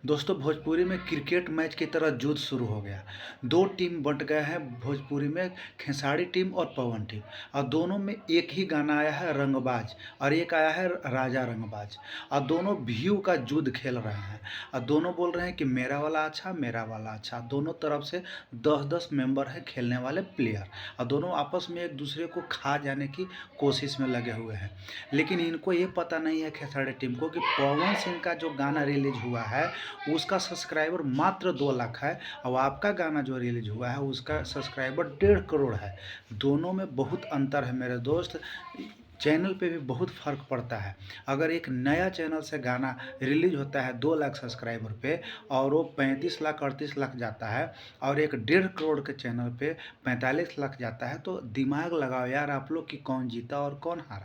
दोस्तों भोजपुरी में cricket match की तरह युद्ध शुरू हो गया। 2 टीम बँट गए हैं भोजपुरी में, खेसारी टीम और पवन टीम। और दोनों में एक ही गाना आया है रंगबाज और एक आया है राजा रंगबाज। और दोनों व्यू का युद्ध खेल रहे हैं और दोनों बोल रहे हैं कि मेरा वाला अच्छा, मेरा वाला अच्छा। दोनों तरफ से 10-10 मेंबर हैं खेलने वाले प्लेयर और दोनों आपस में एक दूसरे को खा जाने की कोशिश में लगे हुए हैं। लेकिन इनको ये पता नहीं है खेसारी टीम को कि पवन सिंह का जो गाना रिलीज़ हुआ है उसका सब्सक्राइबर मात्र 2 लाख है और आपका गाना जो रिलीज हुआ है उसका सब्सक्राइबर 1.5 करोड़ है। दोनों में बहुत अंतर है मेरे दोस्त। चैनल पे भी बहुत फ़र्क पड़ता है। अगर एक नया चैनल से गाना रिलीज होता है 2 लाख सब्सक्राइबर पे और वो 35 लाख 38 लाख जाता है और एक 1.5 करोड़ के चैनल पे 45 लाख जाता है, तो दिमाग लगाओ यार आप लोग कि कौन जीता और कौन हारा।